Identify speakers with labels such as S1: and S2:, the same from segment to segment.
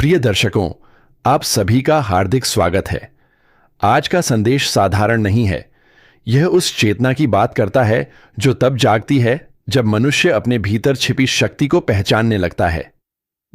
S1: प्रिय दर्शकों, आप सभी का हार्दिक स्वागत है। आज का संदेश साधारण नहीं है। यह उस चेतना की बात करता है जो तब जागती है जब मनुष्य अपने भीतर छिपी शक्ति को पहचानने लगता है।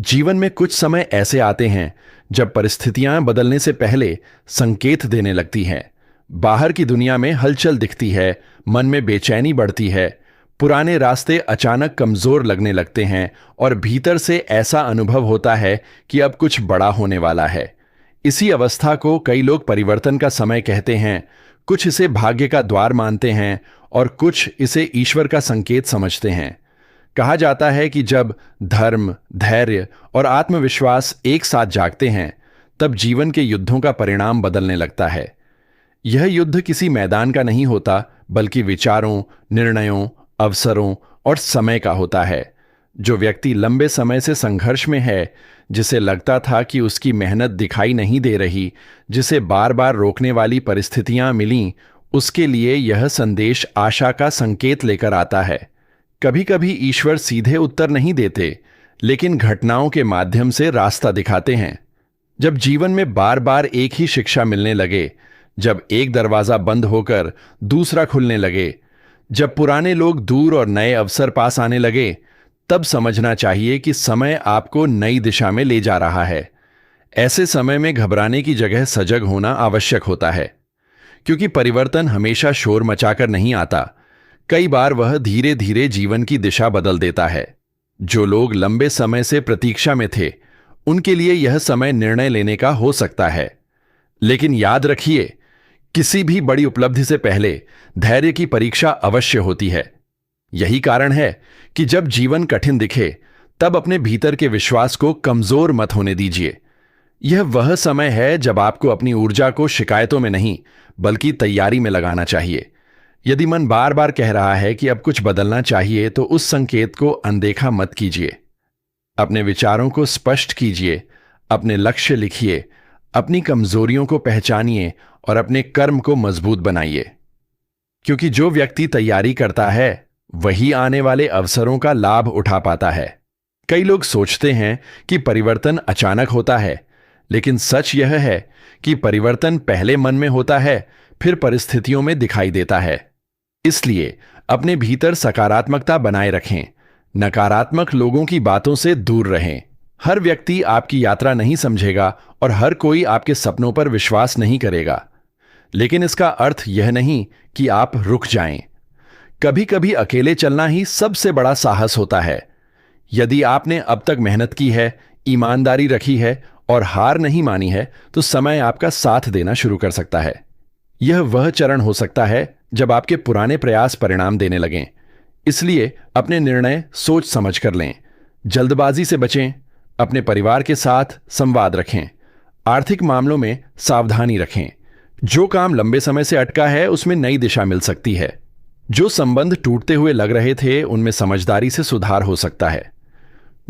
S1: जीवन में कुछ समय ऐसे आते हैं जब परिस्थितियां बदलने से पहले संकेत देने लगती हैं। बाहर की दुनिया में हलचल दिखती है, मन में बेचैनी बढ़ती है, पुराने रास्ते अचानक कमजोर लगने लगते हैं और भीतर से ऐसा अनुभव होता है कि अब कुछ बड़ा होने वाला है। इसी अवस्था को कई लोग परिवर्तन का समय कहते हैं, कुछ इसे भाग्य का द्वार मानते हैं और कुछ इसे ईश्वर का संकेत समझते हैं। कहा जाता है कि जब धर्म, धैर्य और आत्मविश्वास एक साथ जागते हैं, तब जीवन के युद्धों का परिणाम बदलने लगता है। यह युद्ध किसी मैदान का नहीं होता, बल्कि विचारों, निर्णयों, अवसरों और समय का होता है। जो व्यक्ति लंबे समय से संघर्ष में है, जिसे लगता था कि उसकी मेहनत दिखाई नहीं दे रही, जिसे बार बार रोकने वाली परिस्थितियां मिलीं, उसके लिए यह संदेश आशा का संकेत लेकर आता है। कभी कभी ईश्वर सीधे उत्तर नहीं देते, लेकिन घटनाओं के माध्यम से रास्ता दिखाते हैं। जब जीवन में बार बार एक ही शिक्षा मिलने लगे, जब एक दरवाजा बंद होकर दूसरा खुलने लगे, जब पुराने लोग दूर और नए अवसर पास आने लगे, तब समझना चाहिए कि समय आपको नई दिशा में ले जा रहा है। ऐसे समय में घबराने की जगह सजग होना आवश्यक होता है, क्योंकि परिवर्तन हमेशा शोर मचाकर नहीं आता। कई बार वह धीरे धीरे जीवन की दिशा बदल देता है। जो लोग लंबे समय से प्रतीक्षा में थे, उनके लिए यह समय निर्णय लेने का हो सकता है। लेकिन याद रखिए, किसी भी बड़ी उपलब्धि से पहले धैर्य की परीक्षा अवश्य होती है। यही कारण है कि जब जीवन कठिन दिखे, तब अपने भीतर के विश्वास को कमजोर मत होने दीजिए। यह वह समय है जब आपको अपनी ऊर्जा को शिकायतों में नहीं, बल्कि तैयारी में लगाना चाहिए। यदि मन बार बार कह रहा है कि अब कुछ बदलना चाहिए, तो उस संकेत को अनदेखा मत कीजिए। अपने विचारों को स्पष्ट कीजिए, अपने लक्ष्य लिखिए, अपनी कमजोरियों को पहचानिए और अपने कर्म को मजबूत बनाइए। क्योंकि जो व्यक्ति तैयारी करता है, वही आने वाले अवसरों का लाभ उठा पाता है। कई लोग सोचते हैं कि परिवर्तन अचानक होता है, लेकिन सच यह है कि परिवर्तन पहले मन में होता है, फिर परिस्थितियों में दिखाई देता है। इसलिए अपने भीतर सकारात्मकता बनाए रखें, नकारात्मक लोगों की बातों से दूर रहें। हर व्यक्ति आपकी यात्रा नहीं समझेगा और हर कोई आपके सपनों पर विश्वास नहीं करेगा, लेकिन इसका अर्थ यह नहीं कि आप रुक जाएं। कभी कभी अकेले चलना ही सबसे बड़ा साहस होता है। यदि आपने अब तक मेहनत की है, ईमानदारी रखी है और हार नहीं मानी है, तो समय आपका साथ देना शुरू कर सकता है। यह वह चरण हो सकता है जब आपके पुराने प्रयास परिणाम देने लगें। इसलिए अपने निर्णय सोच समझ कर लें, जल्दबाजी से बचें, अपने परिवार के साथ संवाद रखें, आर्थिक मामलों में सावधानी रखें। जो काम लंबे समय से अटका है, उसमें नई दिशा मिल सकती है। जो संबंध टूटते हुए लग रहे थे, उनमें समझदारी से सुधार हो सकता है।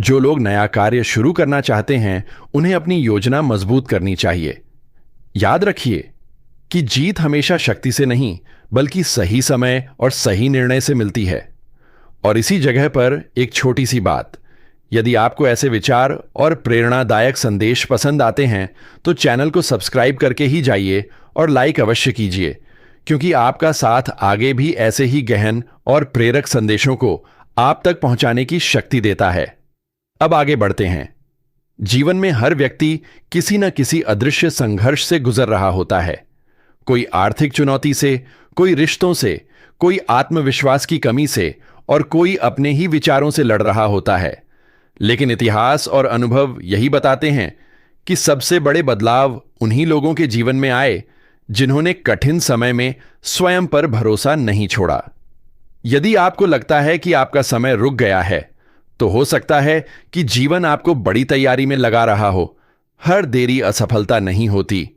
S1: जो लोग नया कार्य शुरू करना चाहते हैं, उन्हें अपनी योजना मजबूत करनी चाहिए। याद रखिए कि जीत हमेशा शक्ति से नहीं, बल्कि सही समय और सही निर्णय से मिलती है। और इसी जगह पर एक छोटी सी बात, यदि आपको ऐसे विचार और प्रेरणादायक संदेश पसंद आते हैं, तो चैनल को सब्सक्राइब करके ही जाइए और लाइक अवश्य कीजिए, क्योंकि आपका साथ आगे भी ऐसे ही गहन और प्रेरक संदेशों को आप तक पहुंचाने की शक्ति देता है। अब आगे बढ़ते हैं। जीवन में हर व्यक्ति किसी न किसी अदृश्य संघर्ष से गुजर रहा होता है। कोई आर्थिक चुनौती से, कोई रिश्तों से, कोई आत्मविश्वास की कमी से और कोई अपने ही विचारों से लड़ रहा होता है। लेकिन इतिहास और अनुभव यही बताते हैं कि सबसे बड़े बदलाव उन्हीं लोगों के जीवन में आए जिन्होंने कठिन समय में स्वयं पर भरोसा नहीं छोड़ा। यदि आपको लगता है कि आपका समय रुक गया है, तो हो सकता है कि जीवन आपको बड़ी तैयारी में लगा रहा हो। हर देरी असफलता नहीं होती।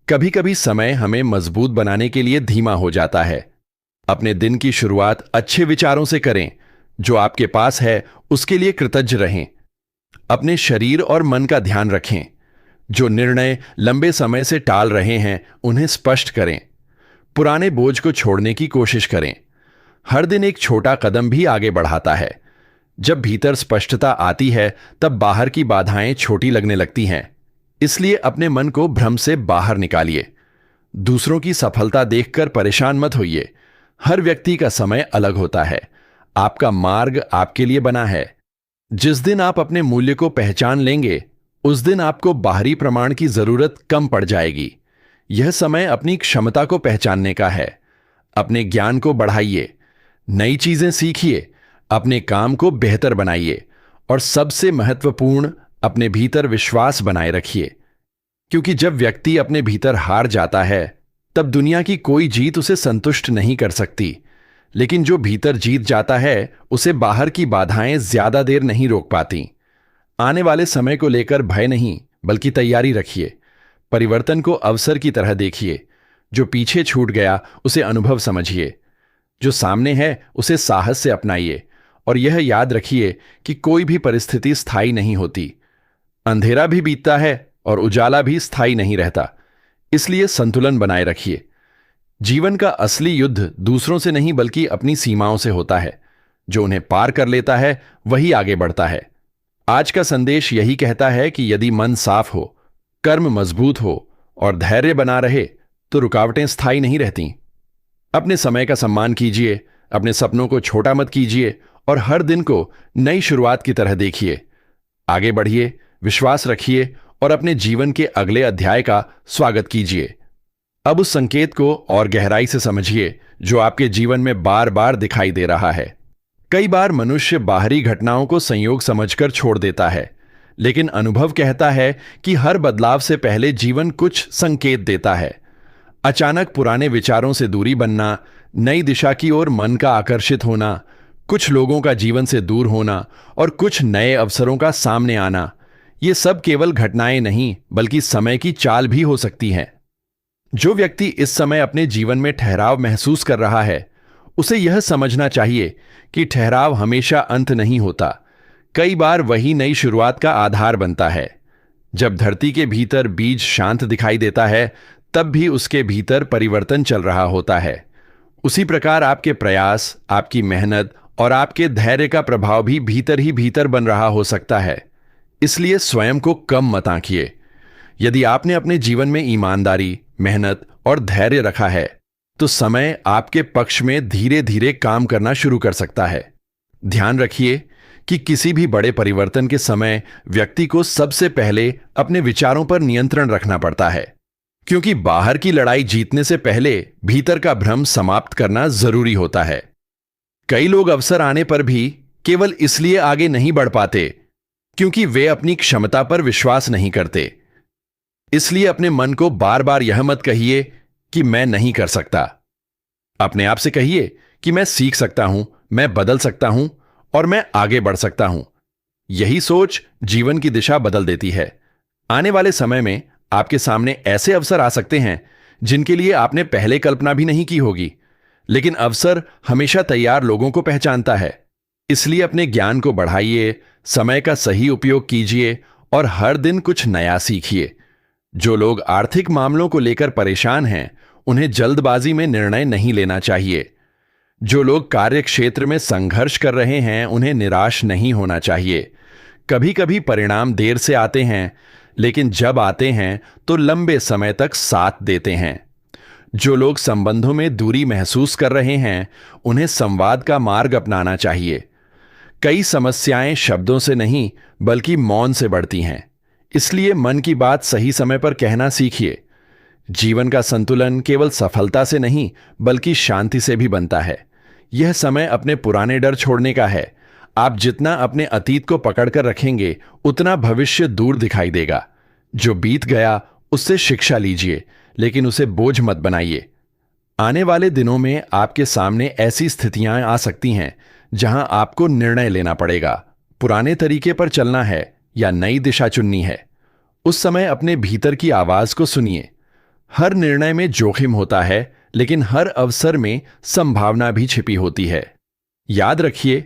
S1: कभी कभी समय हमें मजबूत बनाने के लिए धीमा हो जाता है। अपने दिन की शुरुआत अच्छे विचारों से करें। जो आपके पास है, उसके लिए कृतज्ञ रहें। अपने शरीर और मन का ध्यान रखें। जो निर्णय लंबे समय से टाल रहे हैं, उन्हें स्पष्ट करें। पुराने बोझ को छोड़ने की कोशिश करें। हर दिन एक छोटा कदम भी आगे बढ़ाता है। जब भीतर स्पष्टता आती है तब बाहर की बाधाएं छोटी लगने लगती हैं। इसलिए अपने मन को भ्रम से बाहर निकालिए। दूसरों की सफलता देखकर परेशान मत होइए। हर व्यक्ति का समय अलग होता है। आपका मार्ग आपके लिए बना है। जिस दिन आप अपने मूल्य को पहचान लेंगे, उस दिन आपको बाहरी प्रमाण की जरूरत कम पड़ जाएगी। यह समय अपनी क्षमता को पहचानने का है। अपने ज्ञान को बढ़ाइए, नई चीजें सीखिए, अपने काम को बेहतर बनाइए और सबसे महत्वपूर्ण, अपने भीतर विश्वास बनाए रखिए। क्योंकि जब व्यक्ति अपने भीतर हार जाता है, तब दुनिया की कोई जीत उसे संतुष्ट नहीं कर सकती। लेकिन जो भीतर जीत जाता है, उसे बाहर की बाधाएं ज्यादा देर नहीं रोक पाती। आने वाले समय को लेकर भय नहीं, बल्कि तैयारी रखिए। परिवर्तन को अवसर की तरह देखिए। जो पीछे छूट गया उसे अनुभव समझिए। जो सामने है उसे साहस से अपनाइए। और यह याद रखिए कि कोई भी परिस्थिति स्थायी नहीं होती। अंधेरा भी बीतता है और उजाला भी स्थायी नहीं रहता। इसलिए संतुलन बनाए रखिए। जीवन का असली युद्ध दूसरों से नहीं, बल्कि अपनी सीमाओं से होता है। जो उन्हें पार कर लेता है वही आगे बढ़ता है। आज का संदेश यही कहता है कि यदि मन साफ हो, कर्म मजबूत हो और धैर्य बना रहे, तो रुकावटें स्थायी नहीं रहती। अपने समय का सम्मान कीजिए, अपने सपनों को छोटा मत कीजिए और हर दिन को नई शुरुआत की तरह देखिए। आगे बढ़िए, विश्वास रखिए और अपने जीवन के अगले अध्याय का स्वागत कीजिए। अब उस संकेत को और गहराई से समझिए जो आपके जीवन में बार बार दिखाई दे रहा है। कई बार मनुष्य बाहरी घटनाओं को संयोग समझकर छोड़ देता है, लेकिन अनुभव कहता है कि हर बदलाव से पहले जीवन कुछ संकेत देता है। अचानक पुराने विचारों से दूरी बनना, नई दिशा की ओर मन का आकर्षित होना, कुछ लोगों का जीवन से दूर होना और कुछ नए अवसरों का सामने आना, ये सब केवल घटनाएं नहीं, बल्कि समय की चाल भी हो सकती हैं। जो व्यक्ति इस समय अपने जीवन में ठहराव महसूस कर रहा है, उसे यह समझना चाहिए कि ठहराव हमेशा अंत नहीं होता। कई बार वही नई शुरुआत का आधार बनता है। जब धरती के भीतर बीज शांत दिखाई देता है, तब भी उसके भीतर परिवर्तन चल रहा होता है। उसी प्रकार आपके प्रयास, आपकी मेहनत और आपके धैर्य का प्रभाव भी भीतर ही भीतर बन रहा हो सकता है। इसलिए स्वयं को कम मत आंकिए। यदि आपने अपने जीवन में ईमानदारी, मेहनत और धैर्य रखा है, तो समय आपके पक्ष में धीरे धीरे काम करना शुरू कर सकता है। ध्यान रखिए कि किसी भी बड़े परिवर्तन के समय व्यक्ति को सबसे पहले अपने विचारों पर नियंत्रण रखना पड़ता है, क्योंकि बाहर की लड़ाई जीतने से पहले भीतर का भ्रम समाप्त करना जरूरी होता है। कई लोग अवसर आने पर भी केवल इसलिए आगे नहीं बढ़ पाते क्योंकि वे अपनी क्षमता पर विश्वास नहीं करते। इसलिए अपने मन को बार बार यह मत कहिए कि मैं नहीं कर सकता। अपने आप से कहिए कि मैं सीख सकता हूं, मैं बदल सकता हूं और मैं आगे बढ़ सकता हूं। यही सोच जीवन की दिशा बदल देती है। आने वाले समय में आपके सामने ऐसे अवसर आ सकते हैं जिनके लिए आपने पहले कल्पना भी नहीं की होगी, लेकिन अवसर हमेशा तैयार लोगों को पहचानता है। इसलिए अपने ज्ञान को बढ़ाइए, समय का सही उपयोग कीजिए और हर दिन कुछ नया सीखिए। जो लोग आर्थिक मामलों को लेकर परेशान हैं, उन्हें जल्दबाजी में निर्णय नहीं लेना चाहिए। जो लोग कार्य क्षेत्र में संघर्ष कर रहे हैं, उन्हें निराश नहीं होना चाहिए। कभी कभी परिणाम देर से आते हैं, लेकिन जब आते हैं तो लंबे समय तक साथ देते हैं। जो लोग संबंधों में दूरी महसूस कर रहे हैं, उन्हें संवाद का मार्ग अपनाना चाहिए। कई समस्याएं शब्दों से नहीं, बल्कि मौन से बढ़ती हैं। इसलिए मन की बात सही समय पर कहना सीखिए। जीवन का संतुलन केवल सफलता से नहीं, बल्कि शांति से भी बनता है। यह समय अपने पुराने डर छोड़ने का है। आप जितना अपने अतीत को पकड़कर रखेंगे, उतना भविष्य दूर दिखाई देगा। जो बीत गया उससे शिक्षा लीजिए, लेकिन उसे बोझ मत बनाइए। आने वाले दिनों में आपके सामने ऐसी स्थितियां आ सकती हैं जहां आपको निर्णय लेना पड़ेगा। पुराने तरीके पर चलना है या नई दिशा चुननी है। उस समय अपने भीतर की आवाज को सुनिए। हर निर्णय में जोखिम होता है, लेकिन हर अवसर में संभावना भी छिपी होती है। याद रखिए,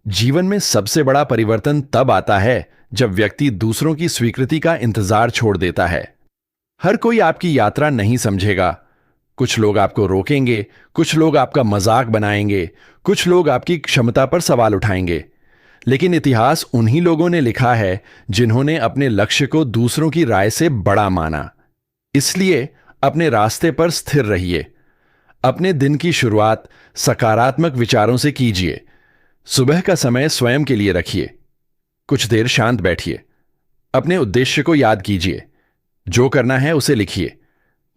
S1: जीवन में सबसे बड़ा परिवर्तन तब आता है जब व्यक्ति दूसरों की स्वीकृति का इंतजार छोड़ देता है। हर कोई आपकी यात्रा नहीं समझेगा। कुछ लोग आपको रोकेंगे, कुछ लोग आपका मजाक बनाएंगे, कुछ लोग आपकी क्षमता पर सवाल उठाएंगे। लेकिन इतिहास उन्हीं लोगों ने लिखा है जिन्होंने अपने लक्ष्य को दूसरों की राय से बड़ा माना। इसलिए अपने रास्ते पर स्थिर रहिए। अपने दिन की शुरुआत सकारात्मक विचारों से कीजिए। सुबह का समय स्वयं के लिए रखिए। कुछ देर शांत बैठिए। अपने उद्देश्य को याद कीजिए। जो करना है उसे लिखिए,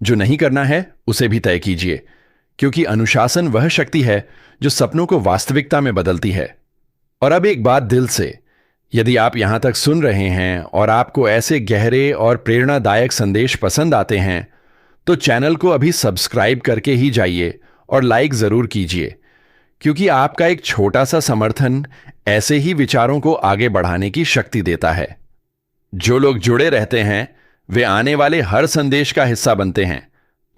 S1: जो नहीं करना है उसे भी तय कीजिए, क्योंकि अनुशासन वह शक्ति है जो सपनों को वास्तविकता में बदलती है। और अब एक बात दिल से, यदि आप यहां तक सुन रहे हैं और आपको ऐसे गहरे और प्रेरणादायक संदेश पसंद आते हैं, तो चैनल को अभी सब्सक्राइब करके ही जाइए और लाइक जरूर कीजिए, क्योंकि आपका एक छोटा सा समर्थन ऐसे ही विचारों को आगे बढ़ाने की शक्ति देता है। जो लोग जुड़े रहते हैं वे आने वाले हर संदेश का हिस्सा बनते हैं,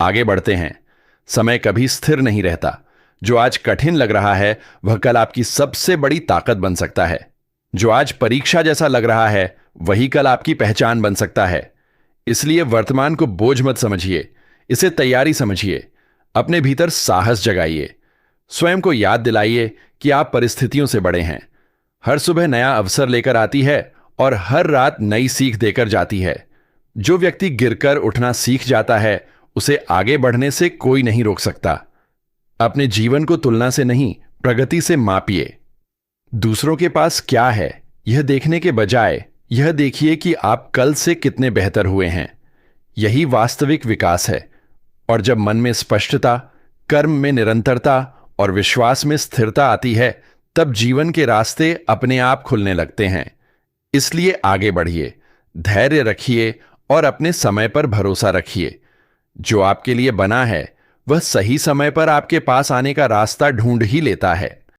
S1: आगे बढ़ते हैं। समय कभी स्थिर नहीं रहता। जो आज कठिन लग रहा है वह कल आपकी सबसे बड़ी ताकत बन सकता है। जो आज परीक्षा जैसा लग रहा है वही कल आपकी पहचान बन सकता है। इसलिए वर्तमान को बोझ मत समझिए, इसे तैयारी समझिए। अपने भीतर साहस जगाइए। स्वयं को याद दिलाइए कि आप परिस्थितियों से बड़े हैं। हर सुबह नया अवसर लेकर आती है और हर रात नई सीख देकर जाती है। जो व्यक्ति गिरकर उठना सीख जाता है उसे आगे बढ़ने से कोई नहीं रोक सकता। अपने जीवन को तुलना से नहीं, प्रगति से मापिए। दूसरों के पास क्या है यह देखने के बजाय यह देखिए कि आप कल से कितने बेहतर हुए हैं। यही वास्तविक विकास है। और जब मन में स्पष्टता, कर्म में निरंतरता और विश्वास में स्थिरता आती है, तब जीवन के रास्ते अपने आप खुलने लगते हैं। इसलिए आगे बढ़िए, धैर्य रखिए और अपने समय पर भरोसा रखिए। जो आपके लिए बना है वह सही समय पर आपके पास आने का रास्ता ढूंढ ही लेता है।